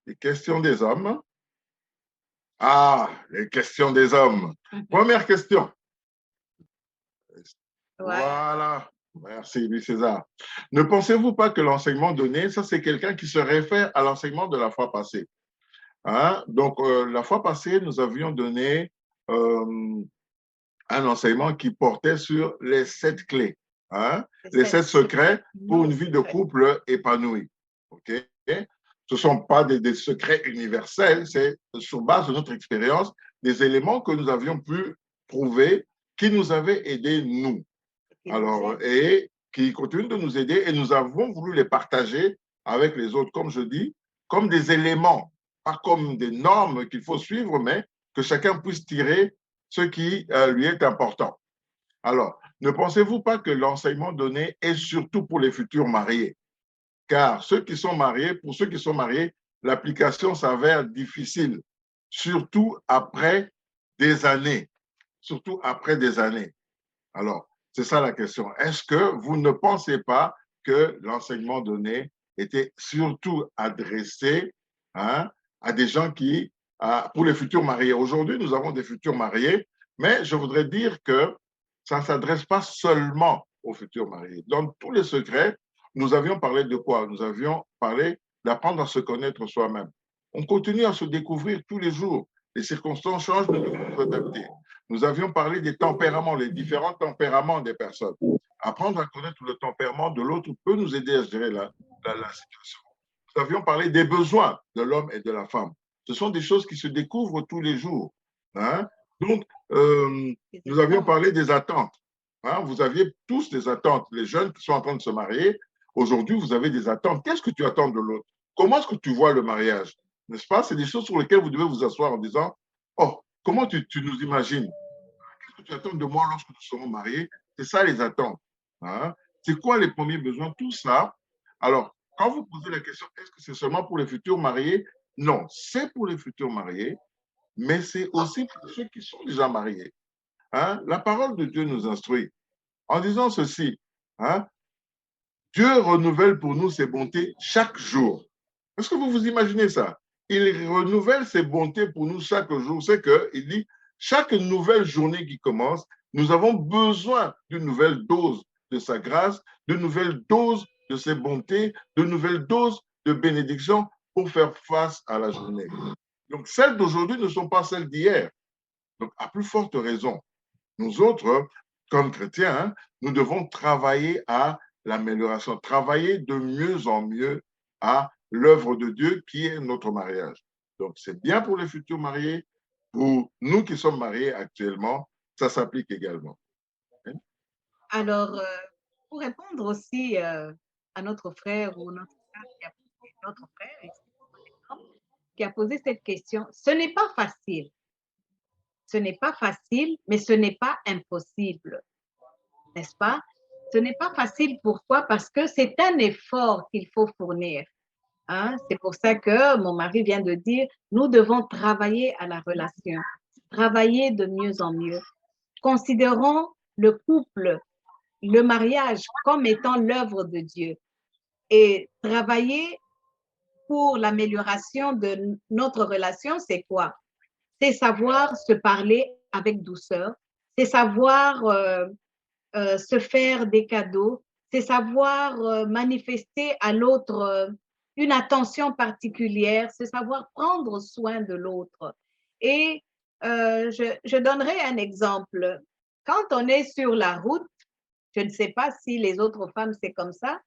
Les questions des hommes. Ah, les questions des hommes. Première question. Voilà. Merci, Louis César. Ne pensez-vous pas que l'enseignement donné, ça c'est quelqu'un qui se réfère à l'enseignement de la fois passée. Hein? Donc, la fois passée, nous avions donné un enseignement qui portait sur les 7 clés, hein? Les 7 secrets pour une vie de couple épanouie. OK? Ce ne sont pas des secrets universels, c'est sur base de notre expérience, des éléments que nous avions pu trouver qui nous avaient aidés, nous. Alors, et qui continuent de nous aider, et nous avons voulu les partager avec les autres, comme je dis, comme des éléments, pas comme des normes qu'il faut suivre, mais que chacun puisse tirer ce qui lui est important. Alors, ne pensez-vous pas que l'enseignement donné est surtout pour les futurs mariés? Car ceux qui sont mariés, pour ceux qui sont mariés, l'application s'avère difficile, surtout après des années. Surtout après des années. Alors, c'est ça la question. Est-ce que vous ne pensez pas que l'enseignement donné était surtout adressé, hein, à des gens qui, pour les futurs mariés? Aujourd'hui, nous avons des futurs mariés, mais je voudrais dire que ça ne s'adresse pas seulement aux futurs mariés. Dans tous les secrets, nous avions parlé de quoi? Nous avions parlé d'apprendre à se connaître soi-même. On continue à se découvrir tous les jours. Les circonstances changent, nous devons nous adapter. Nous avions parlé des tempéraments, les différents tempéraments des personnes. Apprendre à connaître le tempérament de l'autre peut nous aider à gérer la situation. Nous avions parlé des besoins de l'homme et de la femme. Ce sont des choses qui se découvrent tous les jours. Hein? Donc, nous avions parlé des attentes. Hein? Vous aviez tous des attentes. Les jeunes qui sont en train de se marier, aujourd'hui, vous avez des attentes. Qu'est-ce que tu attends de l'autre? Comment est-ce que tu vois le mariage? N'est-ce pas? C'est des choses sur lesquelles vous devez vous asseoir en disant, oh, comment tu nous imagines? Qu'est-ce que tu attends de moi lorsque nous serons mariés? C'est ça les attentes. Hein? C'est quoi les premiers besoins? Tout ça. Alors, quand vous posez la question, est-ce que c'est seulement pour les futurs mariés? Non, c'est pour les futurs mariés, mais c'est aussi pour ceux qui sont déjà mariés. Hein? La parole de Dieu nous instruit en disant ceci. Hein? Dieu renouvelle pour nous ses bontés chaque jour. Est-ce que vous vous imaginez ça? Il renouvelle ses bontés pour nous chaque jour. C'est qu'il dit, chaque nouvelle journée qui commence, nous avons besoin d'une nouvelle dose de sa grâce, d'une nouvelle dose de ses bontés, d'une nouvelle dose de bénédiction pour faire face à la journée. Donc, celles d'aujourd'hui ne sont pas celles d'hier. Donc, à plus forte raison, nous autres, comme chrétiens, hein, nous devons travailler à l'amélioration, travailler de mieux en mieux à l'œuvre de Dieu qui est notre mariage. Donc, c'est bien pour les futurs mariés. Pour nous qui sommes mariés actuellement, ça s'applique également. Alors, pour répondre aussi à notre frère ou notre frère notre frère qui a posé cette question, ce n'est pas facile. Ce n'est pas facile, mais ce n'est pas impossible, n'est-ce pas? Ce n'est pas facile. Pourquoi? Parce que c'est un effort qu'il faut fournir. Hein? C'est pour ça que mon mari vient de dire, nous devons travailler à la relation, travailler de mieux en mieux. Considérons le couple, le mariage comme étant l'œuvre de Dieu et travailler pour l'amélioration de notre relation, c'est quoi? C'est savoir se parler avec douceur, c'est savoir se faire des cadeaux, c'est savoir manifester à l'autre une attention particulière, c'est savoir prendre soin de l'autre. Et je donnerai un exemple. Quand on est sur la route, je ne sais pas si les autres femmes c'est comme ça,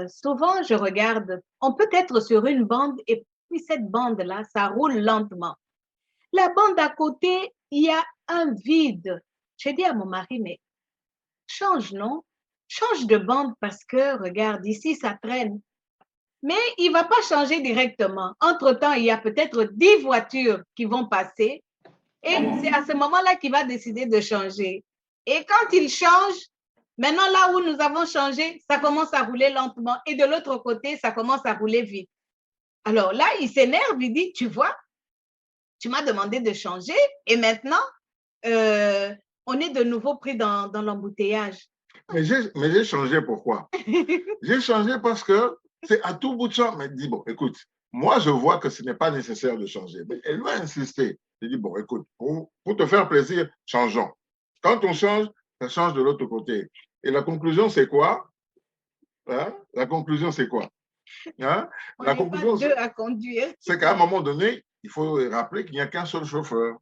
souvent je regarde, on peut être sur une bande et puis cette bande-là, ça roule lentement. La bande à côté, il y a un vide. J'ai dit à mon mari, mais change, non? Change de bande parce que, regarde, ici, ça traîne. Mais il ne va pas changer directement. Entre-temps, il y a peut-être 10 voitures qui vont passer et c'est à ce moment-là qu'il va décider de changer. Et quand il change, maintenant là où nous avons changé, ça commence à rouler lentement et de l'autre côté, ça commence à rouler vite. Alors là, il s'énerve, il dit, tu vois, tu m'as demandé de changer et maintenant, on est de nouveau pris dans l'embouteillage. Mais j'ai changé pourquoi? J'ai changé parce que c'est à tout bout de champ. Mais dis, bon, écoute, Moi, je vois que ce n'est pas nécessaire de changer. Mais elle va insister. Je dis, bon, écoute, pour te faire plaisir, changeons. Quand on change, ça change de l'autre côté. Et la conclusion, c'est quoi? Hein? La conclusion, c'est quoi? Hein? On La n'est pas conclusion, deux à conduire. c'est qu'à un moment donné, il faut rappeler qu'il n'y a qu'un seul chauffeur.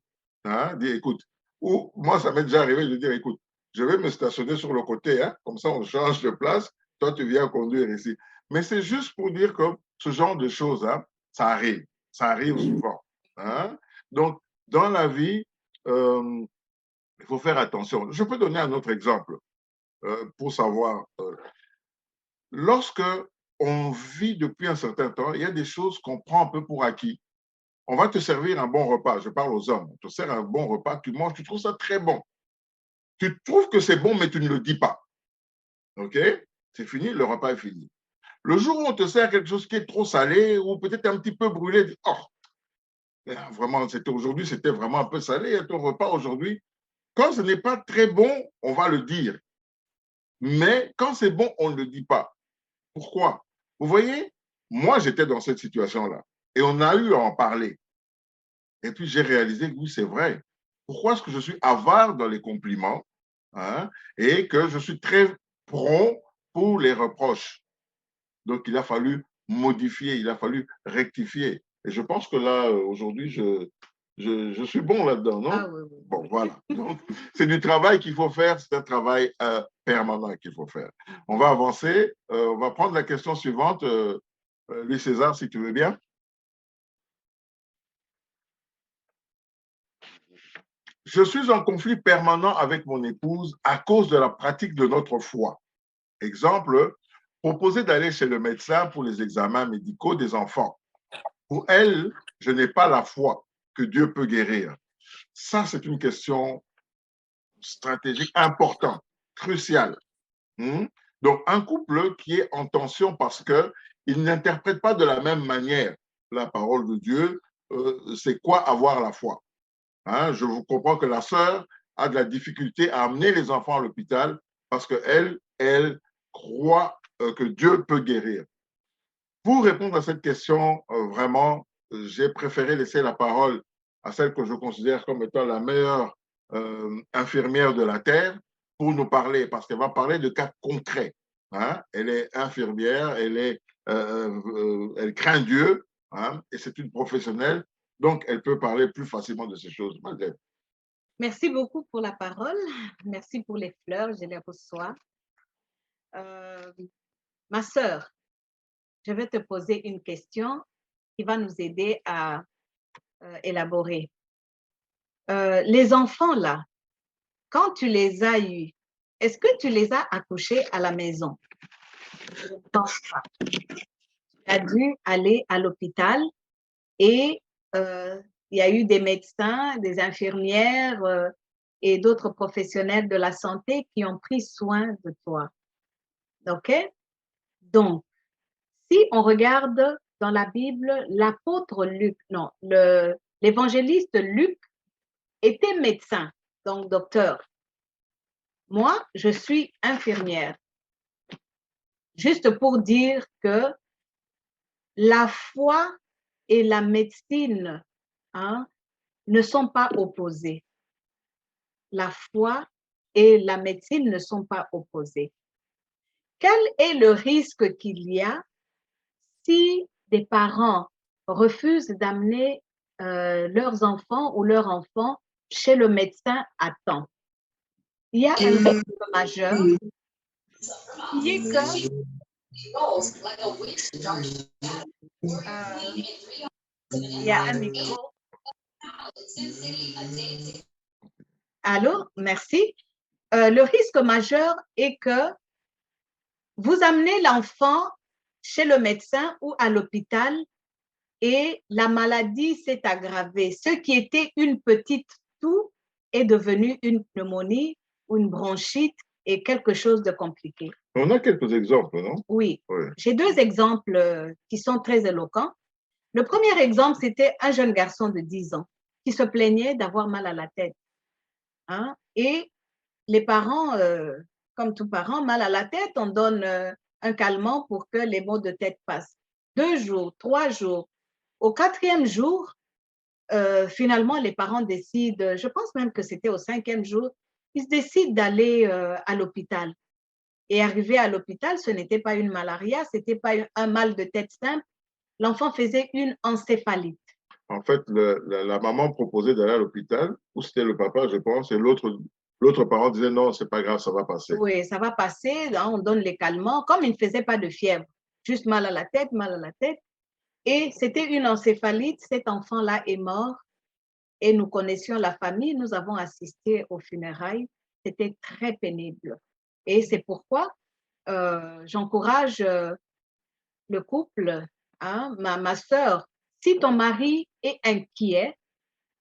Hein? Dire, écoute, ou moi, ça m'est déjà arrivé de dire, écoute, je vais me stationner sur le côté, hein? Comme ça, on change de place. Toi, tu viens conduire ici. Mais c'est juste pour dire que ce genre de choses, hein, ça arrive souvent. Hein? Donc, dans la vie, il faut faire attention. Je peux donner un autre exemple pour savoir. Lorsque on vit depuis un certain temps, il y a des choses qu'on prend un peu pour acquis. On va te servir un bon repas. Je parle aux hommes. On te sert un bon repas, tu manges, tu trouves ça très bon. Tu trouves que c'est bon, mais tu ne le dis pas. OK? C'est fini, le repas est fini. Le jour où on te sert quelque chose qui est trop salé ou peut-être un petit peu brûlé, oh, vraiment, aujourd'hui, c'était vraiment un peu salé, ton repas aujourd'hui. Quand ce n'est pas très bon, on va le dire. Mais quand c'est bon, on ne le dit pas. Pourquoi? Vous voyez, moi, j'étais dans cette situation-là et on a eu à en parler. Et puis, j'ai réalisé que oui, c'est vrai. Pourquoi est-ce que je suis avare dans les compliments, hein, et que je suis très prompt pour les reproches? Donc, il a fallu modifier, il a fallu rectifier. Et je pense que là, aujourd'hui, je suis bon là-dedans, non? Ah oui, oui. Bon, voilà. Donc, c'est du travail qu'il faut faire, c'est un travail permanent qu'il faut faire. On va avancer. On va prendre la question suivante. Louis César, si tu veux bien. Je suis en conflit permanent avec mon épouse à cause de la pratique de notre foi. Exemple, proposer d'aller chez le médecin pour les examens médicaux des enfants. Pour elle, je n'ai pas la foi que Dieu peut guérir. Ça, c'est une question stratégique importante, cruciale. Donc, un couple qui est en tension parce qu'il n'interprète pas de la même manière la parole de Dieu, c'est quoi avoir la foi? Hein, je vous comprends que la sœur a de la difficulté à amener les enfants à l'hôpital parce qu'elle, elle croit que Dieu peut guérir. Pour répondre à cette question, vraiment, j'ai préféré laisser la parole à celle que je considère comme étant la meilleure infirmière de la Terre pour nous parler, parce qu'elle va parler de cas concrets. Hein. Elle est infirmière, elle craint Dieu, hein, et c'est une professionnelle, donc elle peut parler plus facilement de ces choses. Madeleine. Merci beaucoup pour la parole. Merci pour les fleurs, je les reçois. Ma sœur, je vais te poser une question qui va nous aider à élaborer. Les enfants, là, quand tu les as eus, est-ce que tu les as accouchés à la maison? Je ne pense pas. Tu as dû aller à l'hôpital et il y a eu des médecins, des infirmières et d'autres professionnels de la santé qui ont pris soin de toi. OK? Donc, si on regarde dans la Bible, l'apôtre Luc, non, l'évangéliste Luc était médecin, donc docteur. Moi, je suis infirmière. Juste pour dire que la foi et la médecine, hein, ne sont pas opposées. La foi et la médecine ne sont pas opposées. Quel est le risque qu'il y a si des parents refusent d'amener leurs enfants ou leurs enfants chez le médecin à temps? Il y a un risque majeur qui est que il y a un micro. Allô, merci. Le risque majeur est que vous amenez l'enfant chez le médecin ou à l'hôpital et la maladie s'est aggravée. Ce qui était une petite toux est devenu une pneumonie ou une bronchite et quelque chose de compliqué. On a quelques exemples, non? Oui. J'ai deux exemples qui sont très éloquents. Le premier exemple, c'était un jeune garçon de 10 ans qui se plaignait d'avoir mal à la tête. Hein? Et les parents, comme tout parent, mal à la tête, on donne un calmant pour que les maux de tête passent. 2 jours, 3 jours, Au 4e jour, finalement, les parents décident, je pense même que c'était au 5e jour, ils décident d'aller à l'hôpital. Et arrivé à l'hôpital, ce n'était pas une malaria, ce n'était pas un mal de tête simple. L'enfant faisait une encéphalite. En fait, la maman proposait d'aller à l'hôpital, ou c'était le papa, je pense, et l'autre parent disait non, c'est pas grave, ça va passer. Oui, ça va passer, là, on donne les calmants, comme il ne faisait pas de fièvre, juste mal à la tête, mal à la tête. Et c'était une encéphalite, cet enfant-là est mort. Et nous connaissions la famille, nous avons assisté aux funérailles. C'était très pénible. Et c'est pourquoi j'encourage le couple, hein, ma soeur, si ton mari est inquiet,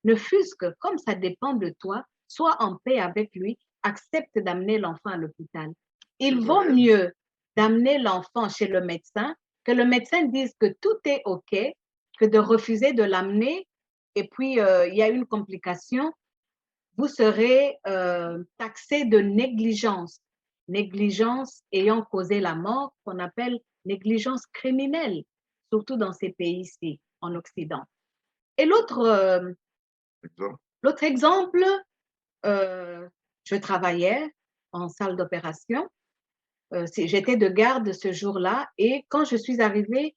ne fût-ce que comme ça dépend de toi, sois en paix avec lui, accepte d'amener l'enfant à l'hôpital. Il vaut mieux d'amener l'enfant chez le médecin, que le médecin dise que tout est OK, que de refuser de l'amener et puis il y a une complication, vous serez taxé de négligence. Négligence ayant causé la mort, qu'on appelle négligence criminelle, surtout dans ces pays-ci, en Occident. Et l'autre exemple, je travaillais en salle d'opération. J'étais de garde ce jour-là et quand je suis arrivée,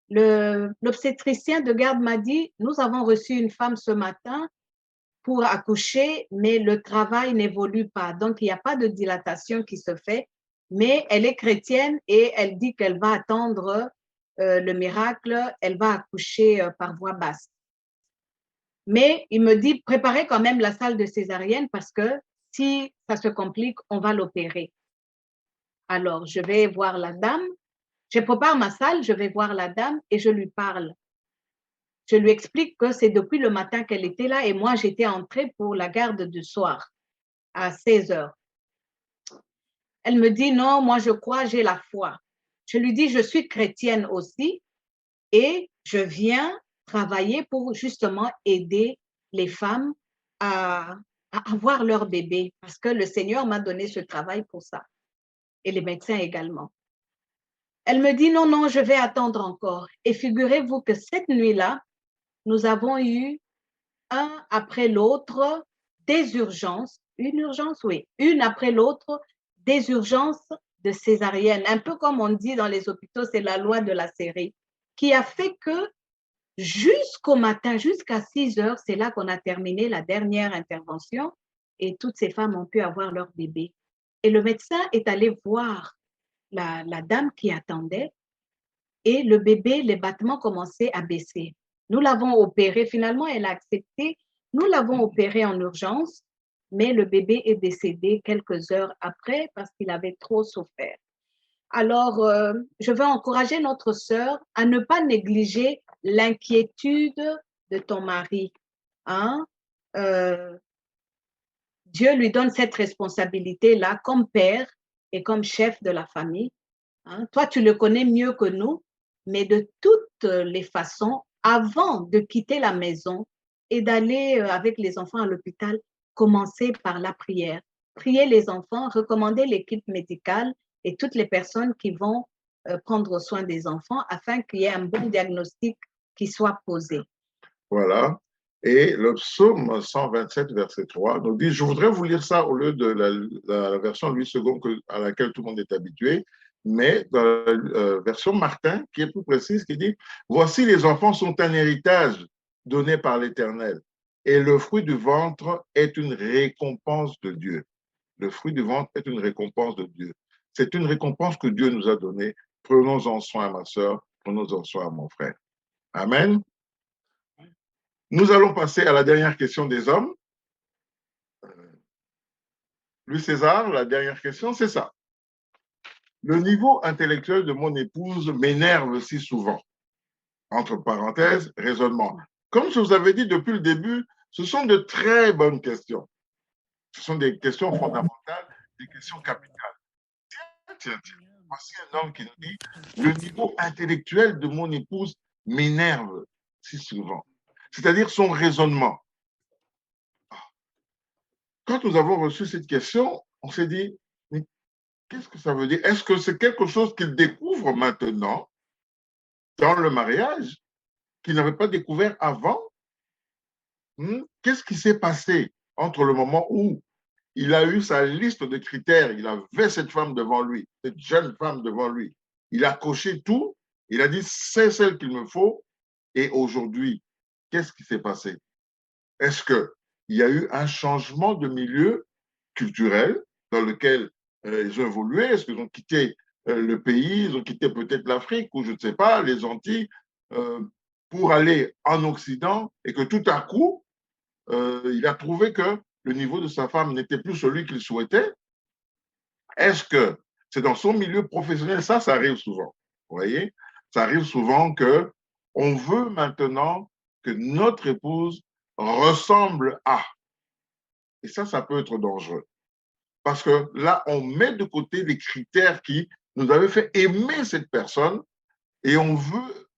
l'obstétricien de garde m'a dit, nous avons reçu une femme ce matin pour accoucher, mais le travail n'évolue pas. Donc, il n'y a pas de dilatation qui se fait, mais elle est chrétienne et elle dit qu'elle va attendre le miracle, elle va accoucher par voie basse. Mais il me dit, préparez quand même la salle de césarienne parce que si ça se complique, on va l'opérer. Alors, je vais voir la dame, je prépare ma salle, je vais voir la dame et je lui parle. Je lui explique que c'est depuis le matin qu'elle était là et moi, j'étais entrée pour la garde du soir à 16 heures. Elle me dit, non, moi, je crois, j'ai la foi. Je lui dis, je suis chrétienne aussi et je viens travailler pour justement aider les femmes à avoir leur bébé parce que le Seigneur m'a donné ce travail pour ça et les médecins également. Elle me dit, non, non, je vais attendre encore. Et figurez-vous que cette nuit-là, nous avons eu un après l'autre des urgences, une urgence, oui, une après l'autre, des urgences de césarienne, un peu comme on dit dans les hôpitaux, c'est la loi de la série, qui a fait que jusqu'au matin, jusqu'à 6 heures, c'est là qu'on a terminé la dernière intervention et toutes ces femmes ont pu avoir leur bébé. Et le médecin est allé voir la dame qui attendait et le bébé, les battements commençaient à baisser. Nous l'avons opéré, finalement, elle a accepté. Nous l'avons opéré en urgence, mais le bébé est décédé quelques heures après parce qu'il avait trop souffert. Alors, je veux encourager notre sœur à ne pas négliger l'inquiétude de ton mari. Hein? Dieu lui donne cette responsabilité-là comme père et comme chef de la famille. Hein? Toi, tu le connais mieux que nous, mais de toutes les façons, avant de quitter la maison et d'aller avec les enfants à l'hôpital, commencer par la prière. Prier les enfants, recommander l'équipe médicale et toutes les personnes qui vont prendre soin des enfants afin qu'il y ait un bon diagnostic qui soit posé. Voilà. Et le psaume 127, verset 3, nous dit, je voudrais vous lire ça au lieu de la version 8 secondes à laquelle tout le monde est habitué, mais dans la version Martin, qui est plus précise, qui dit, voici les enfants sont un héritage donné par l'Éternel, et le fruit du ventre est une récompense de Dieu. Le fruit du ventre est une récompense de Dieu. C'est une récompense que Dieu nous a donnée. Prenons-en soin, ma soeur, prenons-en soin, mon frère. Amen. Nous allons passer à la dernière question des hommes. Louis César, la dernière question, c'est ça. Le niveau intellectuel de mon épouse m'énerve si souvent. Entre parenthèses, raisonnement. Comme je vous avais dit depuis le début, ce sont de très bonnes questions. Ce sont des questions fondamentales, des questions capitales. Tiens, voici un homme qui nous dit, le niveau intellectuel de mon épouse m'énerve si souvent. C'est-à-dire son raisonnement. Quand nous avons reçu cette question, on s'est dit, mais qu'est-ce que ça veut dire? Est-ce que c'est quelque chose qu'il découvre maintenant dans le mariage? qu'il n'avait pas découvert avant? Qu'est-ce qui s'est passé entre le moment où il a eu sa liste de critères, il avait cette femme devant lui, cette jeune femme devant lui, il a coché tout, il a dit c'est celle qu'il me faut, et aujourd'hui, qu'est-ce qui s'est passé? Est-ce qu'il y a eu un changement de milieu culturel dans lequel ils ont évolué? Est-ce qu'ils ont quitté le pays, ils ont quitté peut-être l'Afrique ou je ne sais pas, les Antilles, euh, pour aller en Occident et que tout à coup, il a trouvé que le niveau de sa femme n'était plus celui qu'il souhaitait? Est-ce que c'est dans son milieu professionnel? Ça arrive souvent. Vous voyez? Ça arrive souvent que on veut maintenant que notre épouse ressemble à. Et ça peut être dangereux. Parce que là, on met de côté les critères qui nous avaient fait aimer cette personne et on veut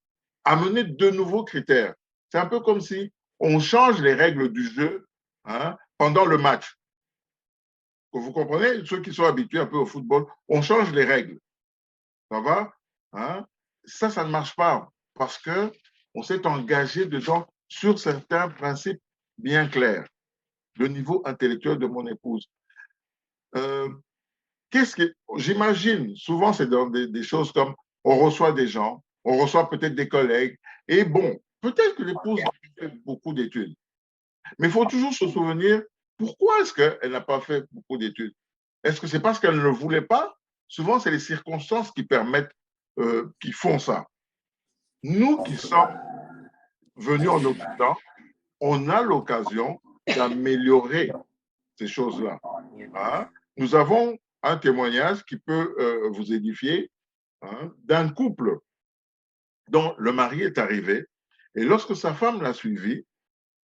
amener de nouveaux critères. C'est un peu comme si on change les règles du jeu, hein, pendant le match. Vous comprenez? Ceux qui sont habitués un peu au football, on change les règles. Ça va? Hein? Ça ne marche pas parce qu'on s'est engagé dedans sur certains principes bien clairs. Le niveau intellectuel de mon épouse. Euh, qu'est-ce que j'imagine? Souvent, c'est dans des choses comme on reçoit des gens, on reçoit peut-être des collègues, et bon, peut-être que l'épouse a fait beaucoup d'études. Mais il faut toujours se souvenir pourquoi est-ce qu'elle n'a pas fait beaucoup d'études? Est-ce que c'est parce qu'elle ne le voulait pas? Souvent, c'est les circonstances qui permettent, qui font ça. Nous qui sommes venus en Occident, on a l'occasion d'améliorer ces choses-là. Hein? Nous avons un témoignage qui peut vous édifier, hein, d'un couple dont le mari est arrivé et lorsque sa femme l'a suivi,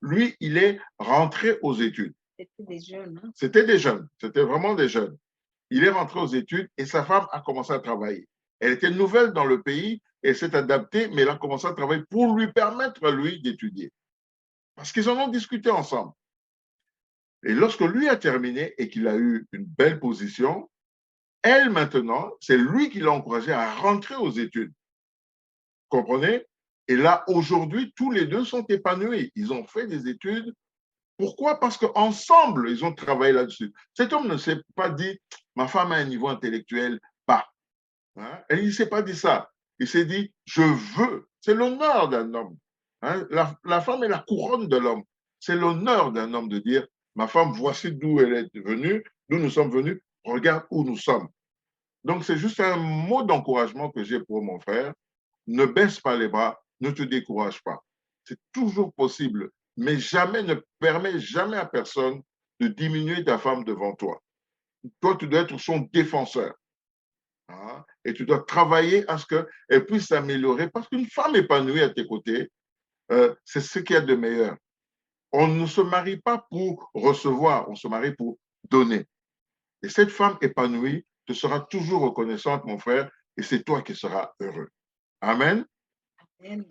lui, il est rentré aux études. C'était des jeunes. Hein? C'était des jeunes, c'était vraiment des jeunes. Il est rentré aux études et sa femme a commencé à travailler. Elle était nouvelle dans le pays, elle s'est adaptée, mais elle a commencé à travailler pour lui permettre, lui, d'étudier. Parce qu'ils en ont discuté ensemble. Et lorsque lui a terminé et qu'il a eu une belle position, elle, maintenant, c'est lui qui l'a encouragé à rentrer aux études. Comprenez? Et là, aujourd'hui, tous les deux sont épanouis. Ils ont fait des études. Pourquoi? Parce qu'ensemble, ils ont travaillé là-dessus. Cet homme ne s'est pas dit, ma femme a un niveau intellectuel bas. Hein? Et il ne s'est pas dit ça. Il s'est dit, je veux. C'est l'honneur d'un homme. Hein? La femme est la couronne de l'homme. C'est l'honneur d'un homme de dire, ma femme, voici d'où elle est venue, d'où nous sommes venus, regarde où nous sommes. Donc, c'est juste un mot d'encouragement que j'ai pour mon frère. Ne baisse pas les bras, ne te décourage pas. C'est toujours possible, mais jamais ne permets jamais à personne de diminuer ta femme devant toi. Toi, tu dois être son défenseur. Hein? Et tu dois travailler à ce qu'elle puisse s'améliorer parce qu'une femme épanouie à tes côtés, c'est ce qu'il y a de meilleur. On ne se marie pas pour recevoir, on se marie pour donner. Et cette femme épanouie te sera toujours reconnaissante, mon frère, et c'est toi qui seras heureux. Amen. Amen.